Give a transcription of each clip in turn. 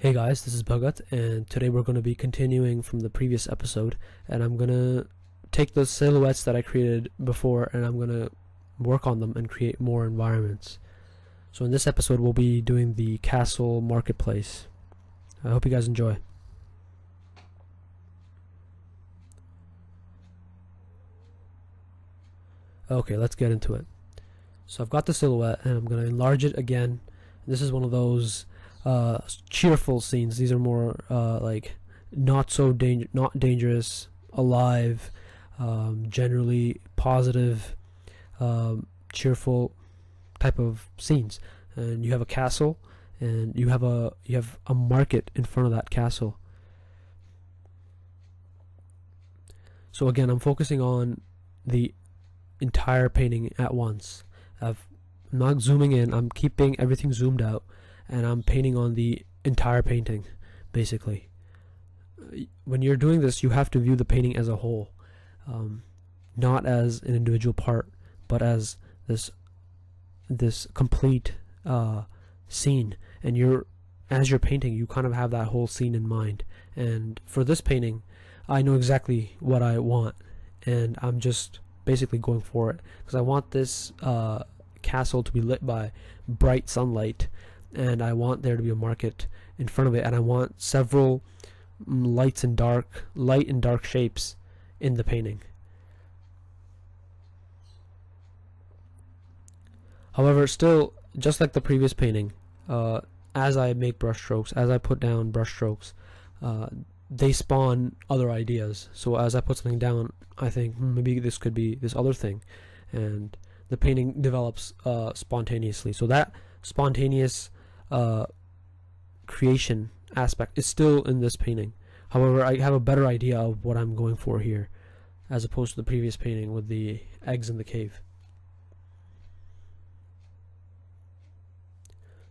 Hey guys, this is Bhagat, and today we're going to be continuing from the previous episode, and I'm going to take the silhouettes that I created before and I'm going to work on them and create more environments. So in this episode we'll be doing the castle marketplace. I hope you guys enjoy. Okay, let's get into it. So I've got the silhouette and I'm going to enlarge it again. This is one of those cheerful scenes. These are more like not dangerous, alive, generally positive, cheerful type of scenes. And you have a castle, and you have a market in front of that castle. So again, I'm focusing on the entire painting at once. I'm not zooming in. I'm keeping everything zoomed out, and I'm painting on the entire painting, basically. When you're doing this, you have to view the painting as a whole, not as an individual part, but as this complete scene. And as you're painting, you kind of have that whole scene in mind. And for this painting, I know exactly what I want, and I'm just basically going for it because I want this castle to be lit by bright sunlight, and I want there to be a market in front of it, and I want several light and dark shapes in the painting. However, still, just like the previous painting, as I make brush strokes, as I put down brush strokes, they spawn other ideas. So as I put something down, I think maybe this could be this other thing, and the painting develops spontaneously. So that spontaneous creation aspect is still in this painting. However, I have a better idea of what I'm going for here, as opposed to the previous painting with the eggs in the cave.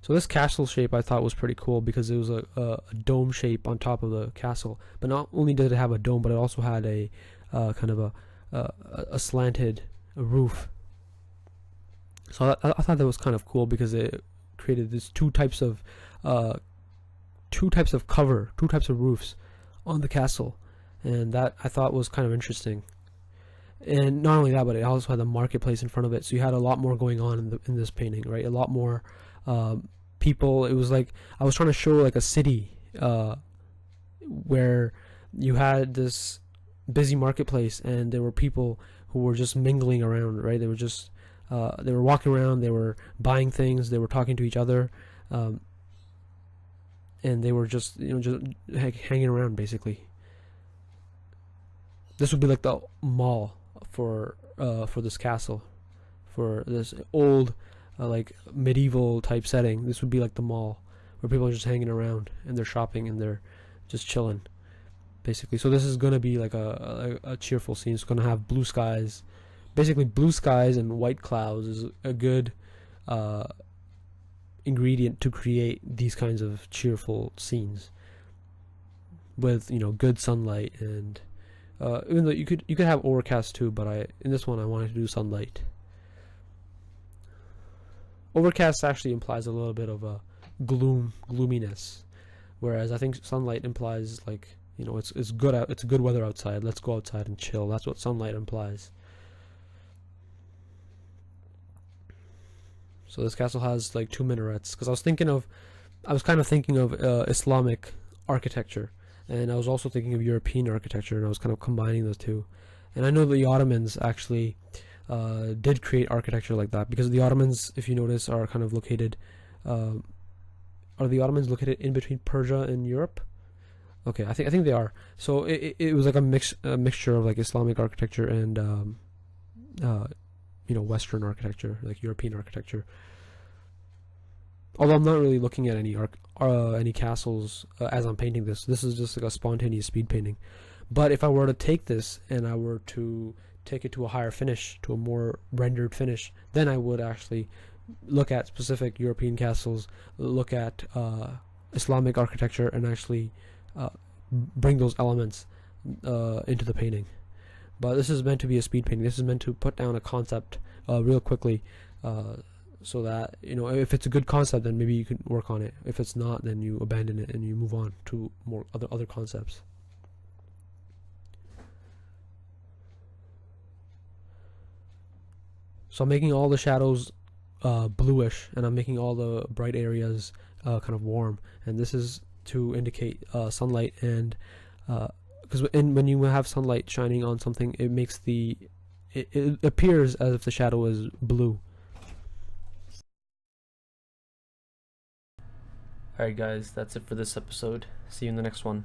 So this castle shape I thought was pretty cool because it was a dome shape on top of the castle. But not only did it have a dome, but it also had a kind of a slanted roof. So I thought that was kind of cool because it created this two types of roofs on the castle, and that I thought was kind of interesting. And not only that, but it also had the marketplace in front of it, so you had a lot more going on in this painting, right? A lot more people. It was like I was trying to show like a city where you had this busy marketplace, and there were people who were just mingling around, right? They were just they were walking around, they were buying things, they were talking to each other, and they were just just hanging around basically. This would be like the mall for this castle, for this old like medieval type setting. This would be like the mall where people are just hanging around and they're shopping and they're just chilling, basically. So this is gonna be like a cheerful scene. It's gonna have blue skies. Basically, blue skies and white clouds is a good ingredient to create these kinds of cheerful scenes with good sunlight. And even though you could have overcast too, but in this one I wanted to do sunlight. Overcast actually implies a little bit of a gloominess, whereas I think sunlight implies like it's good out, it's good weather outside. Let's go outside and chill. That's what sunlight implies. So this castle has like 2 minarets because I was kind of thinking of Islamic architecture, and I was also thinking of European architecture, and I was kind of combining those two. And I know the Ottomans actually did create architecture like that, because the Ottomans, if you notice, are kind of located. Are the Ottomans located in between Persia and Europe? Okay, I think they are. So it was like a mixture of like Islamic architecture and Western architecture, like European architecture. Although I'm not really looking at any castles as I'm painting this. This is just like a spontaneous speed painting. But if I were to take this and I were to take it to a higher finish, to a more rendered finish, then I would actually look at specific European castles, look at Islamic architecture, and actually bring those elements into the painting. But this is meant to be a speed painting. This is meant to put down a concept real quickly, so that, you know, if it's a good concept, then maybe you can work on it. If it's not, then you abandon it and you move on to more other concepts. So I'm making all the shadows bluish, and I'm making all the bright areas kind of warm, and this is to indicate sunlight. And because when you have sunlight shining on something, it makes it appears as if the shadow is blue. Alright guys, that's it for this episode. See you in the next one.